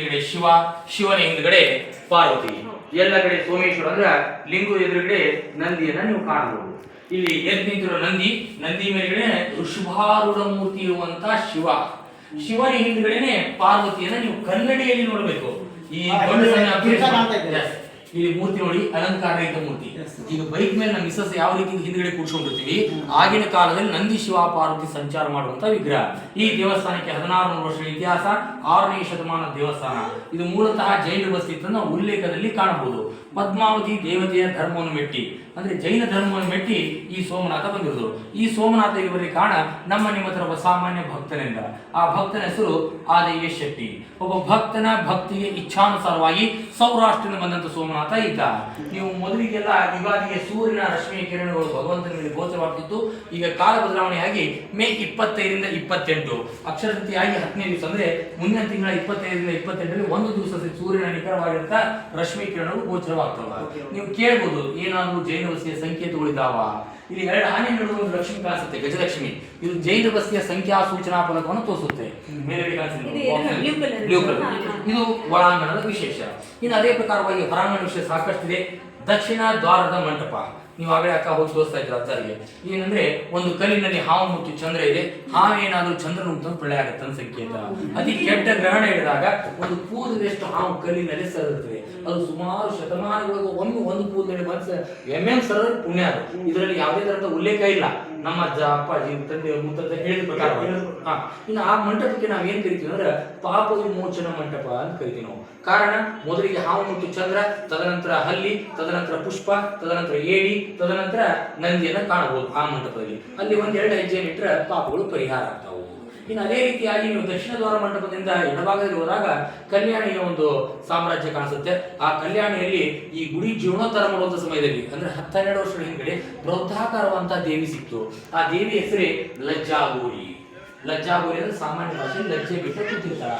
ಮೇಲ್ಗಡೆ ಶಿವ, ಶಿವನ ಹಿಂದ್ಗಡೆ ಪಾರ್ವತಿ, ಎಲ್ಲ ಕಡೆ ಸೋಮೇಶ್ವರ ಅಂದ್ರೆ ಲಿಂಗು ಎದುರುಗಡೆ ನಂದಿಯನ್ನ ನೀವು ಕಾಣಬಹುದು. ಇಲ್ಲಿ ಎದ್ದು ನಿಂತಿರೋ ನಂದಿ, ನಂದಿ ಮೇಲ್ಗಡೆ ಋಷಭಾರೂಢ ಮೂರ್ತಿ ಇರುವಂತ ಶಿವ, ಶಿವನ ಹಿಂದ್ಗಡೆನೆ ಪಾರ್ವತಿಯನ್ನ ನೀವು ಕನ್ನಡಿಯಲ್ಲಿ ನೋಡಬೇಕು. ಈ ಇಲ್ಲಿ ಮೂರ್ತಿ ನೋಡಿ, ಅಲಂಕಾರ ರಹಿತ ಮೂರ್ತಿ. ಈಗ ಬೈಕ್ ಮೇಲೆ ನಮ್ಮ ಮಿಸಸ್ ಯಾವ ರೀತಿ ಹಿಂದ್ಗಡೆ ಕೂಡ್ಸ್ಕೊಂಡಿರ್ತೀವಿ, ಆಗಿನ ಕಾಲದಲ್ಲಿ ನಂದಿ ಶಿವ ಪಾರ್ವತಿ ಸಂಚಾರ ಮಾಡುವಂತ ವಿಗ್ರಹ. ಈ ದೇವಸ್ಥಾನಕ್ಕೆ 1600 ವರ್ಷಗಳ ಇತಿಹಾಸ, 6ನೇ ಶತಮಾನ ದೇವಸ್ಥಾನ. ಇದು ಮೂಲತಃ ಜೈನ ಬಸ್ತಿತ್ತು ನಾವು ಉಲ್ಲೇಖದಲ್ಲಿ ಕಾಣಬಹುದು. ಪದ್ಮಾವತಿ ದೇವತೆಯ ಧರ್ಮವನ್ನು ಮೆಟ್ಟಿ, ಅಂದ್ರೆ ಜೈನ ಧರ್ಮವನ್ನು ಮೆಟ್ಟಿ ಈ ಸೋಮನಾಥ ಬಂದಿರುವುದು. ಈ ಸೋಮನಾಥ ಇವರಿಗೆ ಕಾರಣ ನಮ್ಮ ನಿಮ್ಮ ಹತ್ರ ಒಬ್ಬ ಸಾಮಾನ್ಯ ಭಕ್ತನಿಂದ. ಆ ಭಕ್ತನ ಹೆಸರು ಆದಯ್ಯ ಶೆಟ್ಟಿ. ಒಬ್ಬ ಭಕ್ತನ ಭಕ್ತಿಗೆ ಇಚ್ಛಾನುಸಾರವಾಗಿ ಸೌರಾಷ್ಟ್ರದಿಂದ ಬಂದಂತ ಸೋಮನಾಥ ಈತ. ನೀವು ಮೊದಲಿಗೆಲ್ಲ ಯುಗಾದಿಗೆ ಸೂರ್ಯನ ರಶ್ಮಿಯ ಕಿರಣಗಳು ಭಗವಂತನ ಮೇಲೆ ಗೋಚರವಾಗ್ತಿತ್ತು. ಈಗ ಕಾಲ ಬದಲಾವಣೆಯಾಗಿ ಮೇ 25ರಿಂದ 28 ಅಕ್ಷರಗತಿಯಾಗಿ 10ನೇ ದಿವಸ, ಅಂದ್ರೆ ಮುಂದಿನ ತಿಂಗಳ 25ರಿಂದ 28ರಲ್ಲಿ ಒಂದು ದಿವಸದಲ್ಲಿ ಸೂರ್ಯನ ನಿಖರವಾಗಿರುತ್ತ ರಶ್ಮಿ ಕಿರಣಗಳು ಗೋಚರವಾಗ್ತವ. ನೀವು ಕೇಳ್ಬೋದು, ಏನಾದ್ರು ಜೈನ ಬಸ್ತಿಯ ಸಂಕೇತಗಳಿದ್ದಾವ? ಇಲ್ಲಿ 2 ಆನೆ ನಡುವೆ ಒಂದು ಲಕ್ಷ್ಮಿ ಕಾಣಿಸುತ್ತೆ, ಗಜಲಕ್ಷ್ಮಿ. ಇದು ಜೈನ ಬಸ್ತಿಯ ಸಂಖ್ಯಾ ಸೂಚನಾ ಫಲಕವನ್ನು ತೋರಿಸುತ್ತೆ. ಮೇಲ್ಗಡೆ ಕಾಣಿಸುತ್ತೆ ಬ್ಲೂ ಕಲರ್. ಇದು ಒಳಾಂಗಣದ ವಿಶೇಷ. ಇನ್ನು ಅದೇ ಪ್ರಕಾರವಾಗಿ ಹೊರಾಂಗಣ ವಿಷಯ ಸಾಕಷ್ಟಿದೆ. ದಕ್ಷಿಣ ದ್ವಾರದ ಮಂಟಪ, ನೀವು ಆಗಲೇ ಅಕ್ಕ ಹೋಗಿ ತೋರಿಸ್ತಾ ಇದ್ರು ಅಜ್ಜರಿಗೆ. ಏನಂದ್ರೆ ಒಂದು ಕಲ್ಲಿನಲ್ಲಿ ಹಾವು ಮುಟ್ಟಿ ಚಂದ್ರ ಇದೆ, ಹಾವು ಏನಾದ್ರೂ ಚಂದ್ರ ಮುಟ್ಟ ಪ್ರಳಯ ಆಗತ್ತೆ ಅಂತ ಸಂಕೇತ. ಅತಿ ಕೆಟ್ಟ ಗ್ರಹಣ ಹಿಡಿದಾಗ ಒಂದು ಕೂದಲಷ್ಟು ಹಾವು ಕಲ್ಲಿನಲ್ಲಿ ಸರಿರುತ್ತದೆ. ಅದು ಸುಮಾರು ಶತಮಾನಗಳಿಗೂ ಒಮ್ಮೆ ಒಂದು ಕೂದಲಲ್ಲಿ ಮನಸ್ಸು ಸರದ ಪುಣ್ಯ. ಅದು ಇದರಲ್ಲಿ ಯಾವುದೇ ತರದ ಉಲ್ಲೇಖ ಇಲ್ಲ. ನಮ್ಮ ಅಜ್ಜ ಅಪ್ಪಾಜಿ ತಂದೆ ಮುತ್ತಜ್ಜ ಹೇಳಿದ ಪ್ರಕಾರ. ಇನ್ನು ಆ ಮಂಟಪಕ್ಕೆ ನಾವ್ ಏನ್ ಕರಿತೀವಿ ಅಂದ್ರೆ ಪಾಪ ವಿಮೋಚನ ಮಂಟಪ ಅಂತ ಕರಿತೀವಿ ನಾವು. ಕಾರಣ, ಮೊದಲಿಗೆ ಹಾವು ಮುಟ್ಟು ಚಂದ್ರ, ತದನಂತರ ಹಲ್ಲಿ, ತದನಂತರ ಪುಷ್ಪ, ತದನಂತರ ಏಡಿ, ತದನಂತರ ನಂದಿಯನ್ನ ಕಾಣಬಹುದು ಆ ಮಂಟಪದಲ್ಲಿ. ಅಲ್ಲಿ 1-2 ಹೆಜ್ಜೆ ಇಟ್ಟರೆ ಪಾಪಗಳು ಪರಿಹಾರ ಆಗ್ತಾವು. ಇನ್ನು ಅದೇ ರೀತಿಯಾಗಿ ನೀವು ದಕ್ಷಿಣ ದ್ವಾರ ಮಂಟಪದಿಂದ ಎಡಭಾಗದಲ್ಲಿ ಹೋದಾಗ ಕಲ್ಯಾಣಿಯ ಒಂದು ಸಾಮ್ರಾಜ್ಯ ಕಾಣಿಸುತ್ತೆ. ಆ ಕಲ್ಯಾಣಿಯಲ್ಲಿ ಈ ಗುಡಿ ಜೀರ್ಣೋದ್ಧಾರ ಮಾಡುವಂತ ಸಮಯದಲ್ಲಿ, ಅಂದ್ರೆ 12 ವರ್ಷಗಳ ಹಿಂದ್ಗಡೆ ಬೃಹದಾಕಾರವಂತಹ ದೇವಿ ಸಿಕ್ತು. ಆ ದೇವಿ ಹೆಸರೇ ಲಜ್ಜಾಗೋರಿ. ಲಜ್ಜಾಗೋರಿ ಅಂದ್ರೆ ಸಾಮಾನ್ಯ ಭಾಷೆಯಲ್ಲಿ ಲಜ್ಜೆ ಬಿಟ್ಟು ಕೂತಿರ್ತಾರ.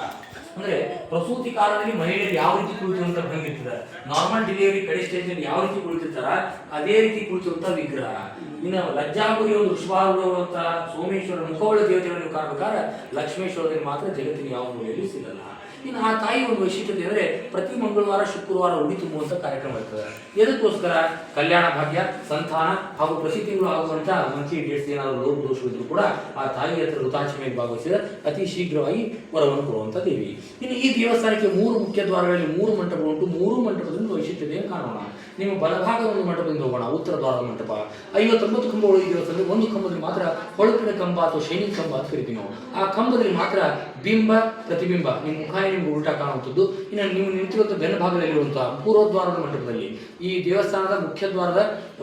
ಅಂದ್ರೆ ಪ್ರಸೂತಿ ಕಾಲದಲ್ಲಿ ಮಹಿಳೆಯರು ಯಾವ ರೀತಿ ಕುಳಿತಿರುವಂತ ಬಂದಿರ್ತಾರೆ, ನಾರ್ಮಲ್ ಡೆಲಿವರಿ ಕಡೆ ಸ್ಟೇಜ್ ಅಲ್ಲಿ ಯಾವ ರೀತಿ ಕುಳಿತಿರ್ತಾರ ಅದೇ ರೀತಿ ಕುಳಿತಿರುವಂತ ವಿಗ್ರಹ. ಇನ್ನು ಲಜ್ಜಾಗುರಿ ಒಂದು ಋಷಭಾರೂಢ ಸೋಮೇಶ್ವರ ಮುಖವುಳ್ಳ ದೇವತೆಗಳನ್ನು ಕಾಣಬೇಕಾದ್ರೆ ಲಕ್ಷ್ಮೇಶ್ವರದಲ್ಲಿ ಮಾತ್ರ ಜಗತ್ತಿನ ಯಾವ ಮೂಲೆಯಲ್ಲಿ ಸಿಗಲ್ಲ. ಇನ್ನು ಆ ತಾಯಿ ಒಂದು ವೈಶಿಷ್ಟ್ಯತೆ ಅಂದರೆ ಪ್ರತಿ ಮಂಗಳವಾರ ಶುಕ್ರವಾರ ಉಡಿ ತುಂಬುವಂತ ಕಾರ್ಯಕ್ರಮ ಇರ್ತದೆ. ಎದಕ್ಕೋಸ್ಕರ? ಕಲ್ಯಾಣ ಭಾಗ್ಯ, ಸಂತಾನ ಹಾಗೂ ಪ್ರತಿ ತಿಂಗಳು ಆಗುವಂತ ಮಂತ್ಲಿ ಡೇಟ್ಸ್ ಏನಾದರೂ ಲೋಪ ದೋಷವಿದ್ರು ಕೂಡ ಆ ತಾಯಿ ಹತ್ರ ಋತಾಚಮೆಯಲ್ಲಿ ಭಾಗವಹಿಸಿದ ಅತಿ ಶೀಘ್ರವಾಗಿ ವರವನ್ನು ಕೊಡುವಂತ ದೇವಿ. ಇನ್ನು ಈ ದೇವಸ್ಥಾನಕ್ಕೆ 3 ಮುಖ್ಯ ದ್ವಾರಗಳಲ್ಲಿ 3 ಮಂಟಪಗಳು ಉಂಟು. 3 ಮಂಟಪದಿಂದ ವೈಶಿಷ್ಟ್ಯತೆಯನ್ನು ಕಾಣೋಣ. ನೀವು ಬಲಭಾಗದ ಒಂದು ಮಂಟಪದಿಂದ ಹೋಗೋಣ, ಉತ್ತರ ದ್ವಾರದ ಮಂಟಪ. 59 ಕಂಬಗಳು ಈ ದೇವಸ್ಥಾನದಲ್ಲಿ. ಒಂದು ಕಂಬದಲ್ಲಿ ಮಾತ್ರ ಹೊಳಪಿನ ಕಂಬ ಅಥವಾ ಶೈನಿಂಗ್ ಕಂಬ ಅಂತ ಕರಿತೀವಿ ನಾವು. ಆ ಕಂಬದಲ್ಲಿ ಮಾತ್ರ ಬಿಂಬ ಪ್ರತಿಬಿಂಬ, ನಿಮ್ಮ ಮುಖ ನಿಮ್ಗೆ ಉಲ್ಟಾ ಕಾಣುವಂಥದ್ದು. ಇನ್ನು ನೀವು ನಿಂತಿರುವಂಥ ಬೆನ್ನ ಭಾಗದಲ್ಲಿರುವಂತಹ ಪೂರ್ವದ್ವಾರದ ಮಂಟಪದಲ್ಲಿ ಈ ದೇವಸ್ಥಾನದ ಮುಖ್ಯ ದ್ವಾರದ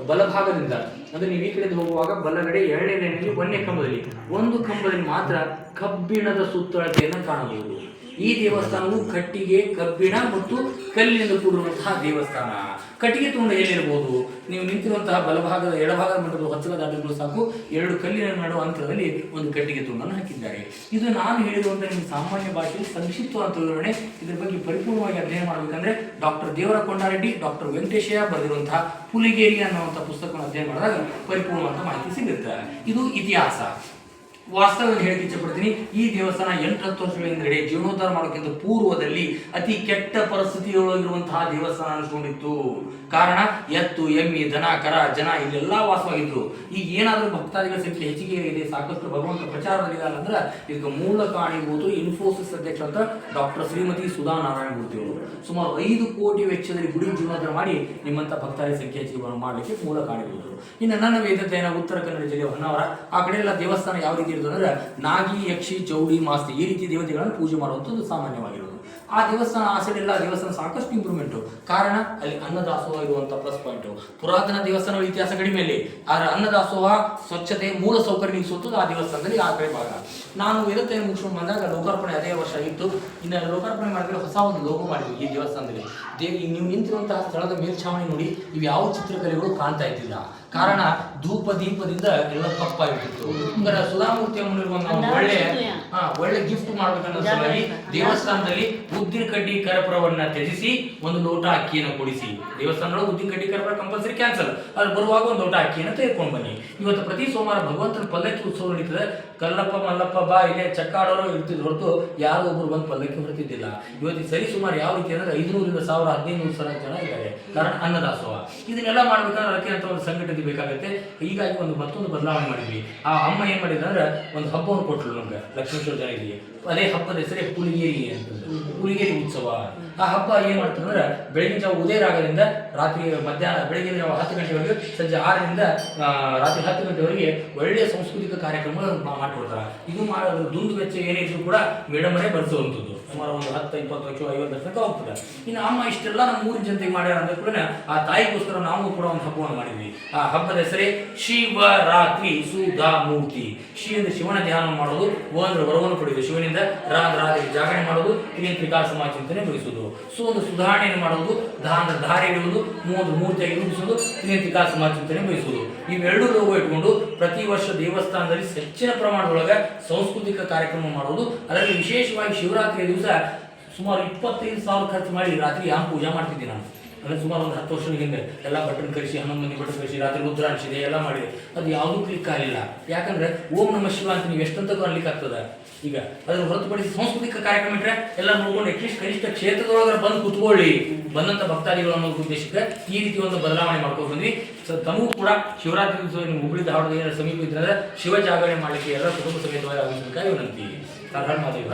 ಬಲಭಾಗದಿಂದ, ಅಂದ್ರೆ ನೀವು ಈ ಕಡೆಯಿಂದ ಹೋಗುವಾಗ ಬಲಗಡೆ 2ನೇ ಲೈನಲ್ಲಿ 1ನೇ ಕಂಬದಲ್ಲಿ ಒಂದು ಕಂಬದಲ್ಲಿ ಮಾತ್ರ ಕಬ್ಬಿಣದ ಸುತ್ತಳತೆಯನ್ನು ಕಾಣಬಹುದು. ಈ ದೇವಸ್ಥಾನವು ಕಟ್ಟಿಗೆ, ಕಬ್ಬಿಣ ಮತ್ತು ಕಲ್ಲಿನಿಂದ ಕೂಡಿರುವಂತಹ ದೇವಸ್ಥಾನ. ಕಟ್ಟಿಗೆ ತುಂಡ ಎಲ್ಲಿರಬಹುದು? ನೀವು ನಿಂತಿರುವಂತಹ ಬಲಭಾಗದ ಎಡಭಾಗದ ಮಂಟಪದ ಹೊಚ್ಚಲ ದಾಟಗಳು ಸಾಕು 2 ಕಲ್ಲಿನ ನಡುವ ಅಂತರದಲ್ಲಿ ಒಂದು ಕಟ್ಟಿಗೆ ತುಂಡನ್ನು ಹಾಕಿದ್ದಾರೆ. ಇದು ನಾನು ಹೇಳಿರುವಂತ ನಿಮ್ಗೆ ಸಾಮಾನ್ಯ ಭಾಷೆಯಲ್ಲಿ ಸಂಕ್ಷಿಪ್ತ ಅಂತ ವಿವರಣೆ. ಇದ್ರ ಬಗ್ಗೆ ಪರಿಪೂರ್ಣವಾಗಿ ಅಧ್ಯಯನ ಮಾಡಬೇಕಂದ್ರೆ ಡಾಕ್ಟರ್ ದೇವರ ಕೊಂಡಾರೆಡ್ಡಿ, ಡಾಕ್ಟರ್ ವೆಂಕಟೇಶಯ್ಯ ಬರೆದಿರುವಂತಹ ಪುಲಿಗೇರಿ ಅನ್ನುವಂಥ ಪುಸ್ತಕವನ್ನು ಅಧ್ಯಯನ ಮಾಡಿದಾಗ ಪರಿಪೂರ್ಣವಾದ ಮಾಹಿತಿ ಸಿಗುತ್ತೆ. ಇದು ಇತಿಹಾಸ. ವಾಸ್ತವವನ್ನು ಹೇಳಕ್ಕೆ ಇಚ್ಛಪಡ್ತೀನಿ. ಈ ದೇವಸ್ಥಾನ 8-10 ವರ್ಷಗಳ ಹಿಂದೆಗಡೆ ಜೀರ್ಣೋದ್ಧಾರ ಮಾಡೋಕ್ಕಿಂತ ಪೂರ್ವದಲ್ಲಿ ಅತಿ ಕೆಟ್ಟ ಪರಿಸ್ಥಿತಿಯೊಳಗಿರುವಂತಹ ದೇವಸ್ಥಾನ ಅನಿಸ್ಕೊಂಡಿತ್ತು. ಕಾರಣ, ಎತ್ತು, ಎಮ್ಮಿ, ದನ, ಕರ, ಜನ ಇಲ್ಲೆಲ್ಲ ವಾಸವಾಗಿದ್ರು. ಈಗ ಏನಾದರೂ ಭಕ್ತಾದಿಗಳ ಸಂಖ್ಯೆ ಹೆಚ್ಚಿಗೆ ಇದೆ, ಸಾಕಷ್ಟು ಭಗವಂತ ಪ್ರಚಾರದಲ್ಲಿದ್ದಾರೆ ಅಂದ್ರೆ ಇದಕ್ಕೆ ಮೂಲ ಕಾರಣೀಭೂತರು ಇನ್ಫೋಸಿಸ್ ಅಧ್ಯಕ್ಷ ಅಂತ ಡಾಕ್ಟರ್ ಶ್ರೀಮತಿ ಸುಧಾ ನಾರಾಯಣ ಮೂರ್ತಿ ಅವರು. ಸುಮಾರು 5 ಕೋಟಿ ವೆಚ್ಚದಲ್ಲಿ ಗುಡಿ ಜೀರ್ಣೋದ್ಧಾರ ಮಾಡಿ ನಿಮ್ಮಂತ ಭಕ್ತಾದಿ ಸಂಖ್ಯೆ ಹೆಚ್ಚಿಗೆ ಮಾಡಲಿಕ್ಕೆ ಮೂಲ ಕಾರಣೀಭೂತರು. ಇನ್ನು ನನ್ನ ವೇದತೆಯನ್ನು ಉತ್ತರ ಕನ್ನಡ ಜಿಲ್ಲೆ ಹೊನ್ನಾವರ, ಆ ಕಡೆ ಎಲ್ಲ ದೇವಸ್ಥಾನ ಯಾವ ರೀತಿ ಅಂದ್ರೆ ನಾಗಿ, ಯಕ್ಷಿ, ಚೌಡಿ, ಮಾಸ್ತಿ ಈ ರೀತಿ ದೇವತೆಗಳನ್ನು ಪೂಜೆ ಮಾಡುವಂಥದ್ದು ಸಾಮಾನ್ಯವಾಗಿರೋದು. ಆ ದೇವಸ್ಥಾನ ಆ ಸೈಡ್ ಎಲ್ಲ ದೇವಸ್ಥಾನ ಸಾಕಷ್ಟು ಇಂಪ್ರೂವ್ಮೆಂಟು. ಕಾರಣ, ಅಲ್ಲಿ ಅನ್ನದಾಸೋಹ ಇರುವಂಥ ಪ್ಲಸ್ ಪಾಯಿಂಟು. ಪುರಾತನ ದೇವಸ್ಥಾನಗಳ ಇತಿಹಾಸ ಕಡಿಮೆಯಲ್ಲಿ, ಆದರೆ ಅನ್ನದಾಸೋಹ, ಸ್ವಚ್ಛತೆ, ಮೂಲ ಸೌಕರ್ಯ ನಿಲ್ಲಿಸುವಂಥದ್ದು ಆ ದೇವಸ್ಥಾನದಲ್ಲಿ ಆ ಕಡೆ ಭಾಗ. ನಾನು ವೇದತೆಯನ್ನು ಮುಗಿಸ್ಕೊಂಡು ಬಂದಾಗ ಲೋಕಾರ್ಪಣೆ ಅದೇ ವರ್ಷ ಆಗಿತ್ತು. ಇನ್ನು ಲೋಕಾರ್ಪಣೆ ಮಾಡಿದ್ರೆ ಹೊಸ ಒಂದು ಲೋಗೋ ಮಾಡಿದ್ವಿ ಈ ದೇವಸ್ಥಾನದಲ್ಲಿ. ನೀವು ನಿಂತಿರುವಂತಹ ಸ್ಥಳದ ಮೇಲ್ಛಾವಣಿ ನೋಡಿ, ಇವು ಯಾವ ಚಿತ್ರಕಲೆಗಳು ಕಾಣ್ತಾ ಇದ್ದಿಲ್ಲ. ಕಾರಣ, ಧೂಪ ದೀಪದಿಂದ ಎಲ್ಲ ಕಪ್ಪಾಗಿಬಿಟ್ಟಿತ್ತು. ಅಂದ್ರೆ ಸುಧಾಮೂರ್ತಿ ಒಳ್ಳೆ ಗಿಫ್ಟ್ ಮಾಡ್ಬೇಕನ್ನೋ ಸಲುವಾಗಿ ದೇವಸ್ಥಾನದಲ್ಲಿ ಉದ್ದಿನ ಕಡ್ಡಿ ಕರ್ಪೂರವನ್ನ ತ್ಯಜಿಸಿ ಒಂದು ಲೋಟ ಅಕ್ಕಿಯನ್ನು ಕೊಡಿಸಿ. ದೇವಸ್ಥಾನದೊಳಗೆ ಉದ್ದಿನ ಕಡ್ಡಿ ಕರ್ಪೂರ ಕಂಪಲ್ಸರಿ ಕ್ಯಾನ್ಸಲ್. ಅಲ್ಲಿ ಬರುವಾಗ ಒಂದು ಲೋಟ ಅಕ್ಕಿಯನ್ನು ತೆಗೆದುಕೊಂಡು ಬನ್ನಿ. ಇವತ್ತು ಪ್ರತಿ ಸೋಮವಾರ ಭಗವಂತನ ಪಲ್ಲಕ್ಕಿ ಉತ್ಸವ ನಡೀತದೆ. ಕಲ್ಲಪ್ಪ ಮಲ್ಲಪ್ಪ ಬಾ ಇಲ್ಲೇ ಚಕ್ಕಾಡೋರು ಇರ್ತಿದ್ರು ಹೊರತು ಯಾರು ಒಬ್ರು ಬಂದು ಪಲ್ಲಕ್ಕಿ ಹೊರತಿದ್ದಿಲ್ಲ. ಇವತ್ತಿಗೆ ಸರಿ ಸುಮಾರು ಯಾವ ರೀತಿ ಅಂದ್ರೆ 500ರಿಂದ 1000 1500 ಜನ ಇದ್ದಾರೆ. ಕಾರಣ ಅನ್ನದಾಸೋಹ. ಇದನ್ನೆಲ್ಲ ಮಾಡ್ಬೇಕಾದ್ರೆ ಅದಕ್ಕೆ ಅಂತ ಒಂದು ಸಂಘಟನೆ ಬೇಕಾಗುತ್ತೆ. ಹೀಗಾಗಿ ಮತ್ತೊಂದು ಬದಲಾವಣೆ ಮಾಡಿದ್ವಿ. ಆ ಅಮ್ಮ ಏನ್ ಮಾಡಿದ್ರೆ ಅಂದ್ರೆ ಒಂದು ಹಬ್ಬವನ್ನು ಕೊಟ್ಟರು ನಮ್ಗೆ ಲಕ್ಷ್ಮೇಶ್ವರ ಜನರಿಗೆ. ಅದೇ ಹಬ್ಬದ ಹೆಸರೇ ಪುಲಿಗೇರಿ ಅಂತಂದ್ರೆ ಪುಲಿಗೇರಿ ಉತ್ಸವ. ಆ ಹಬ್ಬ ಏನ್ ಮಾಡ್ತಂದ್ರೆ ಬೆಳಗಿನ ಜಾವ ಉದಯ ರಾಗದಿಂದ ರಾತ್ರಿ ಮಧ್ಯಾಹ್ನ ಬೆಳಗಿನ ಜಾವ 10 ಗಂಟೆವರೆಗೆ, ಸಂಜೆ 6ರಿಂದ ರಾತ್ರಿ 10 ಗಂಟೆವರೆಗೆ ಒಳ್ಳೆಯ ಸಾಂಸ್ಕೃತಿಕ ಕಾರ್ಯಕ್ರಮಗಳು ಮಾಡ್ಕೊಡ್ತಾರೆ. ಇದು ಮಾಡೋದು ದುಂದು ವೆಚ್ಚ ಏನೇ ಇದ್ರು ಕೂಡ ಮೇಡಮರೇ ಬರೆಸುವಂಥದ್ದು. ಸುಮಾರು ಒಂದು 10, 20 ಲಕ್ಷ 50 ಲಕ್ಷ ತನಕ ಹೋಗ್ತದೆ. ಇನ್ನು ಅಮ್ಮ ಇಷ್ಟೆಲ್ಲ ನಮ್ಮ ಊರಿನ ಜನತೆಗೆ ಮಾಡ್ಯಾರ ಅಂದ ಕೂಡ ಆ ತಾಯಿಗೋಸ್ಕರ ನಾವು ಕೂಡ ಒಂದು ಹಬ್ಬವನ್ನು ಮಾಡಿದ್ವಿ. ಆ ಹಬ್ಬದ ಹೆಸರೇ ಶಿವರಾತ್ರಿ ಸುಧಾಮೂರ್ತಿ. ಶಿ ಅಂದ್ರೆ ಶಿವನ ಧ್ಯಾನ ಮಾಡೋದು, ಅಂದ್ರೆ ವರವನ್ನು ಪಡೆಯುವುದು ಶಿವನಿಂದ, ರಾತ್ರಿ ಜಾಗರಣೆ ಮಾಡೋದು, ತ್ರಿಕಾಲ ಸಮಾಜ ಚಿಂತನೆ ಬಯಸುವುದು. ಒಂದು ಸುಧಾರಣೆಯನ್ನು ಮಾಡೋದು, ಧಾರೆ ಇಡುವುದು, ಮೂರ್ತಿಯಾಗಿ ರೂಪಿಸುವುದು, ತ್ರಿಕಾಲ ಸಮಾಜ ಚಿಂತನೆ ಬಯಸುವುದು. ಇವೆರಡೂ ಲೋಗೋ ಇಟ್ಕೊಂಡು ಪ್ರತಿ ವರ್ಷ ದೇವಸ್ಥಾನದಲ್ಲಿ ಹೆಚ್ಚಿನ ಪ್ರಮಾಣದೊಳಗೆ ಸಾಂಸ್ಕೃತಿಕ ಕಾರ್ಯಕ್ರಮ ಮಾಡುವುದು. ಅದರಲ್ಲಿ ವಿಶೇಷವಾಗಿ ಶಿವರಾತ್ರಿಯ ದಿವಸ ಸುಮಾರು 25,000 ಖರ್ಚು ಮಾಡಿ ರಾತ್ರಿ ಯಾಮ್ ಪೂಜೆ ಮಾಡ್ತಿದ್ದೆ ನಾನು. ಅಂದರೆ ಸುಮಾರು ಒಂದು 10 ವರ್ಷದ ಹಿಂದೆ ಎಲ್ಲ ಭಟ್ರನ್ನ ಕರೆಸಿ 11 ಮಂದಿ ಭಟ್ರನ್ನ ಕರೆಸಿ ರಾತ್ರಿ ರುದ್ರಾಣಿಸಿದೆ ಎಲ್ಲ ಮಾಡಿದೆ. ಅದು ಯಾವುದೂ ಕ್ಲಿಕ್ ಆಗಲಿಲ್ಲ. ಯಾಕಂದ್ರೆ ಓಂ ನಮಃ ಶಿವ ಅಂತ ನೀವು ಎಷ್ಟಂತಗೂ ಅನ್ಲಿಕ್ಕೆ ಆಗ್ತದೆ. ಈಗ ಅದನ್ನು ಹೊರತುಪಡಿಸಿ ಸಾಂಸ್ಕೃತಿಕ ಕಾರ್ಯಕ್ರಮ ಇಟ್ಟರೆ ಎಲ್ಲ ನೋಡ್ಕೊಂಡು ಅಟ್ಲೀಸ್ಟ್ ಕನಿಷ್ಠ ಕ್ಷೇತ್ರದೊಳಗೆ ಬಂದು ಕುತ್ಕೊಳ್ಳಿ ಬಂದಂಥ ಭಕ್ತಾದಿಗಳು ಅನ್ನೋ ಉದ್ದೇಶಕ್ಕೆ ಈ ರೀತಿ ಒಂದು ಬದಲಾವಣೆ ಮಾಡ್ಕೊಂಡು ಬಂದ್ವಿ. ತಮಗೂ ಕೂಡ ಶಿವರಾತ್ರಿ ದಿವಸ ನೀವು ಹುಬ್ಬಳ್ಳಿ ಧಾರವಾಡ ಸಮೀಪ ಇದ್ರೆ ಶಿವ ಜಾಗರಣೆ ಮಾಡಲಿಕ್ಕೆ ಎಲ್ಲ ಕುಟುಂಬ ಸಮೇತವಾಗಿ ಆಗಬೇಕಾಗಿ ವಿನಂತಿ. ಹರ ಹರ ಮಹಾದೇವ.